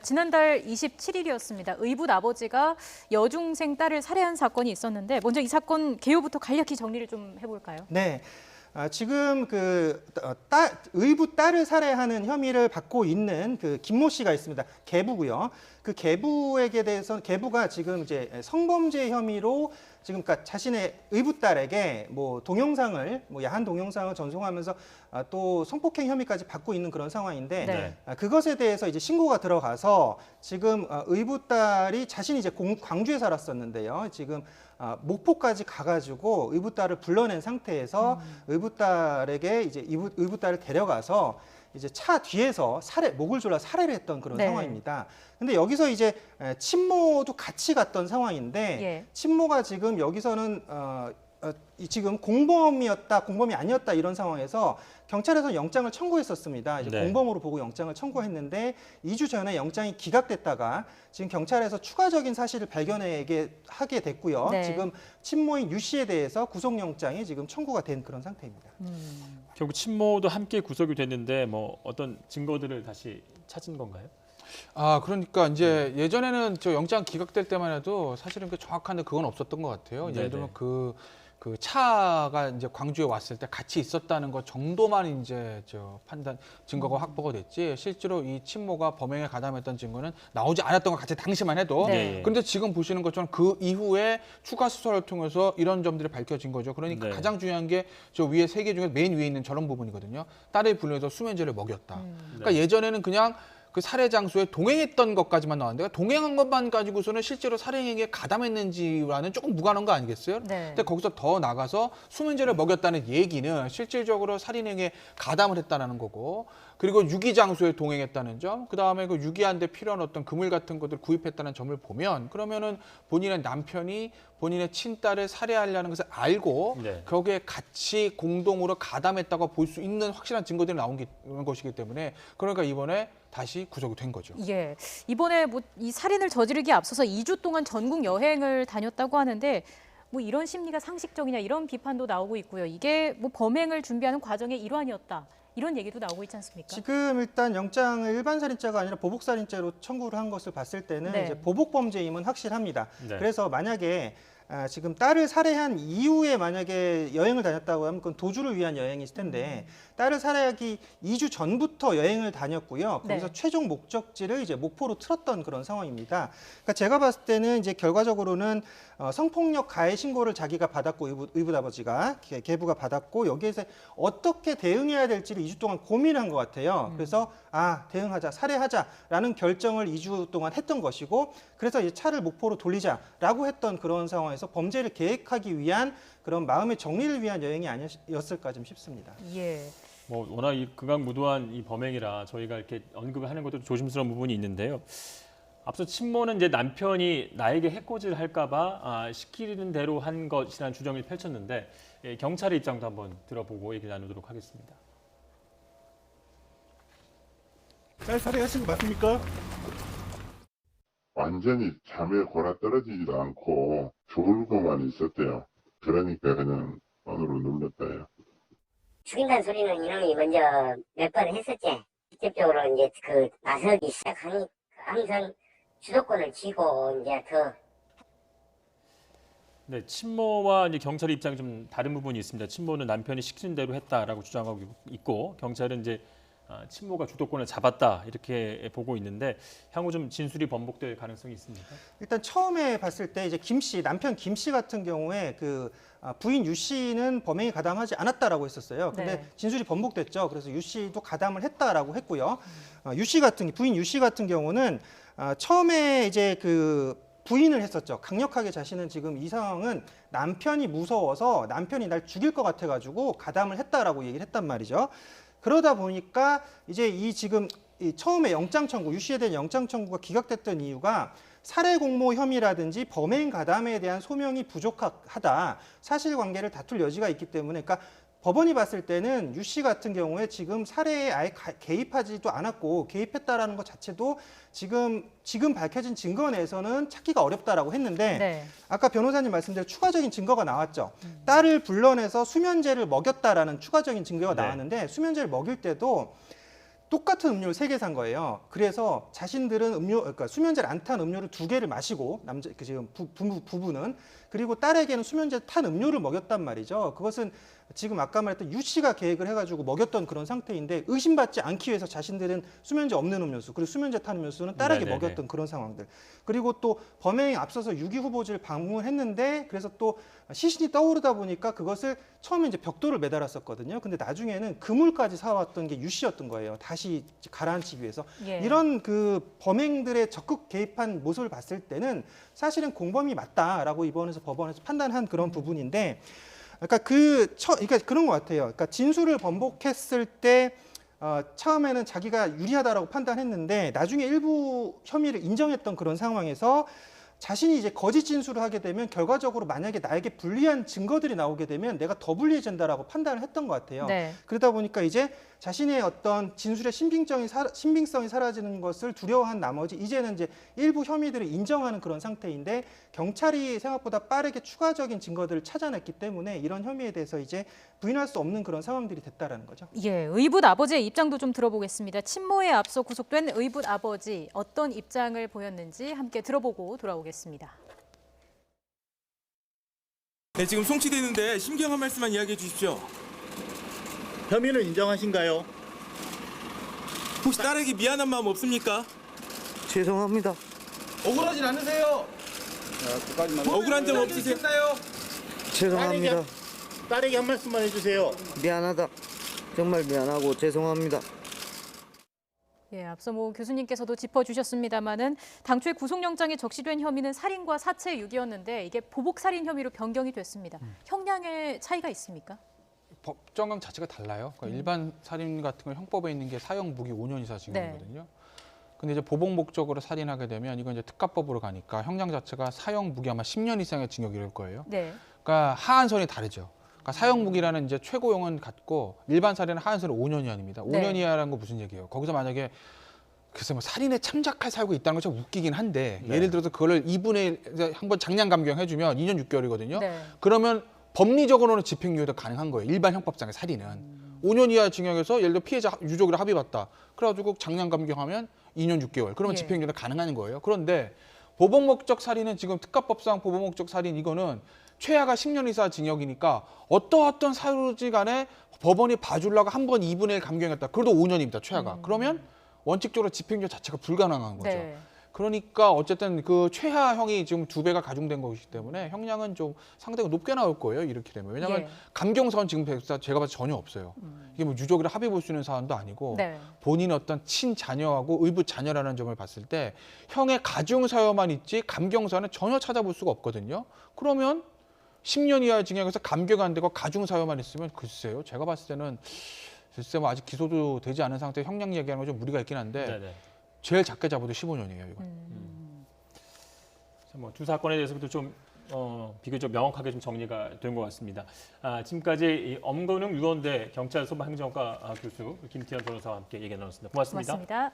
지난달 27일이었습니다. 의붓 아버지가 여중생 딸을 살해한 사건이 있었는데 먼저 이 사건 개요부터 간략히 정리를 좀 해볼까요? 네. 지금 의붓 딸을 살해하는 혐의를 받고 있는 그 김모 씨가 있습니다. 계부고요. 그 계부에게 대해서 계부가 지금 이제 성범죄 혐의로 지금 그러니까 자신의 의붓 딸에게 뭐 동영상을 야한 동영상을 전송하면서 또 성폭행 혐의까지 받고 있는 그런 상황인데 네. 그것에 대해서 이제 신고가 들어가서 지금 의붓 딸이 자신이 이제 광주에 살았었는데요. 지금 목포까지 가가지고 의붓 딸을 불러낸 상태에서 의붓 딸에게 이제 의붓 딸을 데려가서 이제 차 뒤에서 목을 졸라 살해를 했던 그런 네. 상황입니다. 근데 여기서 이제 친모도 같이 갔던 상황인데 예. 친모가 지금 여기서는 지금 공범이 아니었다 이런 상황에서 경찰에서 영장을 청구했었습니다. 이제 네. 공범으로 보고 영장을 청구했는데 2주 전에 영장이 기각됐다가 지금 경찰에서 추가적인 사실을 하게 됐고요. 네. 지금 친모인 유 씨에 대해서 구속영장이 지금 청구가 된 그런 상태입니다. 결국 친모도 함께 구속이 됐는데 뭐 어떤 증거들을 다시 찾은 건가요? 그러니까 이제 예전에는 저 영장 기각될 때만 해도 사실은 그 정확한 그건 없었던 것 같아요. 네네. 예를 들면 그 차가 이제 광주에 왔을 때 같이 있었다는 것 정도만 이제 증거가 확보가 됐지, 실제로 이 친모가 범행에 가담했던 증거는 나오지 않았던 것 같아요. 당시만 해도. 네. 그런데 지금 보시는 것처럼 그 이후에 추가 수사를 통해서 이런 점들이 밝혀진 거죠. 그러니까 네. 가장 중요한 게 저 위에 세 개 중에 맨 위에 있는 저런 부분이거든요. 딸을 불러서 수면제를 먹였다. 그러니까 예전에는 그냥 그 살해 장소에 동행했던 것까지만 나왔는데, 동행한 것만 가지고서는 실제로 살해행위에 가담했는지와는 조금 무관한 거 아니겠어요? 네. 근데 거기서 더 나가서 수면제를 먹였다는 얘기는 실질적으로 살인행위에 가담을 했다는 거고, 그리고 유기 장소에 동행했다는 점, 그 다음에 그 유기한 데 필요한 어떤 그물 같은 것들을 구입했다는 점을 보면, 그러면은 본인의 남편이 본인의 친딸을 살해하려는 것을 알고 네. 거기에 같이 공동으로 가담했다고 볼 수 있는 확실한 증거들이 나온 것이기 때문에, 그러니까 이번에 다시 구속이 된 거죠. 예. 이번에 뭐 이 살인을 저지르기에 앞서서 2주 동안 전국 여행을 다녔다고 하는데 뭐 이런 심리가 상식적이냐 이런 비판도 나오고 있고요. 이게 뭐 범행을 준비하는 과정의 일환이었다. 이런 얘기도 나오고 있지 않습니까? 지금 일단 영장을 일반 살인죄가 아니라 보복 살인죄로 청구를 한 것을 봤을 때는 네. 이제 보복 범죄임은 확실합니다. 네. 그래서 만약에 지금 딸을 살해한 이후에 만약에 여행을 다녔다고 하면 그건 도주를 위한 여행이실 텐데 딸을 살해하기 2주 전부터 여행을 다녔고요. 거기서 네. 최종 목적지를 이제 목포로 틀었던 그런 상황입니다. 그러니까 제가 봤을 때는 이제 결과적으로는 성폭력 가해 신고를 자기가 받았고 의붓 아버지가 계부가 받았고 여기에서 어떻게 대응해야 될지를 2주 동안 고민한 것 같아요. 그래서 대응하자, 살해하자라는 결정을 2주 동안 했던 것이고, 그래서 이제 차를 목포로 돌리자라고 했던 그런 상황에서 범죄를 계획하기 위한 그런 마음의 정리를 위한 여행이 아니었을까 좀 싶습니다. 예. 뭐 워낙 이 극악무도한 이 범행이라 저희가 이렇게 언급을 하는 것도 조심스러운 부분이 있는데요. 앞서 친모는 이제 남편이 나에게 해코지를 할까봐 시키는 대로 한 것이라는 주장을 펼쳤는데, 경찰의 입장도 한번 들어보고 얘기 나누도록 하겠습니다. 딸 살해하신 거 맞습니까? 완전히 잠에 골아떨어지지도 않고 졸고만 있었대요. 그러니까 그냥 손으로 눌렀다요. 죽인다는 소리는 이놈이 먼저 몇 번 했었지. 직접적으로 이제 나서기 시작하니 항상 주도권을 쥐고 이제 네, 친모와 이제 경찰의 입장이 좀 다른 부분이 있습니다. 친모는 남편이 시키는 대로 했다라고 주장하고 있고, 경찰은 이제 친모가 주도권을 잡았다 이렇게 보고 있는데, 향후 좀 진술이 번복될 가능성이 있습니까? 일단 처음에 봤을 때 이제 남편 김 씨 같은 경우에 부인 유 씨는 범행에 가담하지 않았다라고 했었어요. 근데 네. 진술이 번복됐죠. 그래서 유 씨도 가담을 했다라고 했고요. 부인 유 씨 같은 경우는 처음에 이제 부인을 했었죠. 강력하게 자신은 지금 이 상황은 남편이 무서워서 남편이 날 죽일 것 같아가지고 가담을 했다라고 얘기를 했단 말이죠. 그러다 보니까 이제 처음에 영장 청구, 유 씨에 대한 영장 청구가 기각됐던 이유가 살해 공모 혐의라든지 범행 가담에 대한 소명이 부족하다, 사실관계를 다툴 여지가 있기 때문에, 그러니까 법원이 봤을 때는 유 씨 같은 경우에 지금 살해에 아예 개입하지도 않았고, 개입했다라는 것 자체도 지금 밝혀진 증거 내에서는 찾기가 어렵다라고 했는데, 네. 아까 변호사님 말씀대로 추가적인 증거가 나왔죠. 딸을 불러내서 수면제를 먹였다라는 추가적인 증거가 네. 나왔는데, 수면제를 먹일 때도 똑같은 음료를 3개 산 거예요. 그래서 자신들은 그러니까 수면제를 안 탄 음료를 2개를 마시고 지금 부부는 그리고 딸에게는 수면제 탄 음료를 먹였단 말이죠. 그것은 지금 아까 말했던 유 씨가 계획을 해가지고 먹였던 그런 상태인데 의심받지 않기 위해서 자신들은 수면제 없는 음료수 그리고 수면제 탄 음료수는 딸에게 네네네. 먹였던 그런 상황들. 그리고 또 범행에 앞서서 유기 후보지를 방문했는데 그래서 또 시신이 떠오르다 보니까 그것을 처음에 이제 벽돌을 매달았었거든요. 근데 나중에는 그물까지 사왔던 게 유 씨였던 거예요. 다시 가라앉히기 위해서. 예. 이런 그 범행들의 적극 개입한 모습을 봤을 때는 사실은 공범이 맞다라고 이번에서 법원에서 판단한 그런 부분인데, 그러니까 그러니까 그런 것 같아요. 그러니까 진술을 번복했을 때 처음에는 자기가 유리하다라고 판단했는데 나중에 일부 혐의를 인정했던 그런 상황에서 자신이 이제 거짓 진술을 하게 되면 결과적으로 만약에 나에게 불리한 증거들이 나오게 되면 내가 더 불리해진다라고 판단을 했던 것 같아요. 네. 그러다 보니까 이제 자신의 어떤 진술의 신빙성이 사라지는 것을 두려워한 나머지 이제는 이제 일부 혐의들을 인정하는 그런 상태인데 경찰이 생각보다 빠르게 추가적인 증거들을 찾아냈기 때문에 이런 혐의에 대해서 이제 부인할 수 없는 그런 상황들이 됐다라는 거죠. 예, 의붓 아버지의 입장도 좀 들어보겠습니다. 친모에 앞서 구속된 의붓 아버지 어떤 입장을 보였는지 함께 들어보고 돌아오겠습니다. 네, 지금 송치되는데 심경한 말씀만 이야기해 주십시오. 혐의는 인정하신가요? 혹시 딸에게 미안한 마음 없습니까? 죄송합니다. 억울하진 않으세요? 억울한 점 없으세요? 죄송합니다. 딸에게 한 말씀만 해주세요. 미안하다. 정말 미안하고 죄송합니다. 예, 앞서 뭐 교수님께서도 짚어주셨습니다마는 당초에 구속영장에 적시된 혐의는 살인과 사체 유기였는데 이게 보복 살인 혐의로 변경이 됐습니다. 형량의 차이가 있습니까? 법정형 자체가 달라요. 그러니까 일반 살인 같은 건 형법에 있는 게 사형 무기 5년 이사 징역이거든요. 근데 이제 보복 목적으로 살인하게 되면 이건 이제 특가법으로 가니까 형량 자체가 사형 무기 아마 10년 이상의 징역일 거예요. 네. 그러니까 하한선이 다르죠. 그러니까 사형 무기라는 이제 최고형은 같고 일반 살인은 하한선은 5년 이하입니다. 5년 이하라는 거 무슨 얘기예요? 거기서 만약에 글쎄 뭐 살인에 참작할 살고 있다는 건 좀 웃기긴 한데 네. 예를 들어서 그거를 2분의 한번 장량 감경해주면 2년 6개월이거든요. 네. 그러면 법리적으로는 집행유예도 가능한 거예요. 일반 형법상의 살인은. 5년 이하 징역에서 예를 들어 피해자 유족이랑 합의봤다. 그래가지고 장량 감경하면 2년 6개월. 그러면 예. 집행유예가 가능한 거예요. 그런데 보복 목적 살인은 지금 특가법상 보복 목적 살인 이거는 최하가 10년 이사 징역이니까 어떤 사유지 간에 법원이 봐주려고 한 번 2분의 1 감경했다. 그래도 5년입니다. 최하가. 그러면 원칙적으로 집행유예 자체가 불가능한 거죠. 네. 그러니까 어쨌든 그 최하형이 지금 2배가 가중된 것이기 때문에 형량은 좀 상당히 높게 나올 거예요. 이렇게 되면. 왜냐하면 예. 감경사원 지금 제가 봐서 전혀 없어요. 이게 뭐 유족이랑 합의 볼 수 있는 사안도 아니고 네. 본인 어떤 친자녀하고 의붓 자녀라는 점을 봤을 때 형의 가중사유만 있지 감경사는 전혀 찾아볼 수가 없거든요. 그러면 10년 이하 징역에서 감경 안 되고 가중사유만 있으면 글쎄요. 제가 봤을 때는 글쎄 뭐 아직 기소도 되지 않은 상태에 형량 얘기하는 건 좀 무리가 있긴 한데 네네. 제일 작게 잡아도 15년이에요. 이건. 뭐 두 사건에 대해서도 좀 비교적 명확하게 좀 정리가 된 것 같습니다. 지금까지 이 엄건웅 유원대 경찰소방 행정과 교수 김태현 변호사와 함께 얘기 나눴습니다. 고맙습니다. 고맙습니다.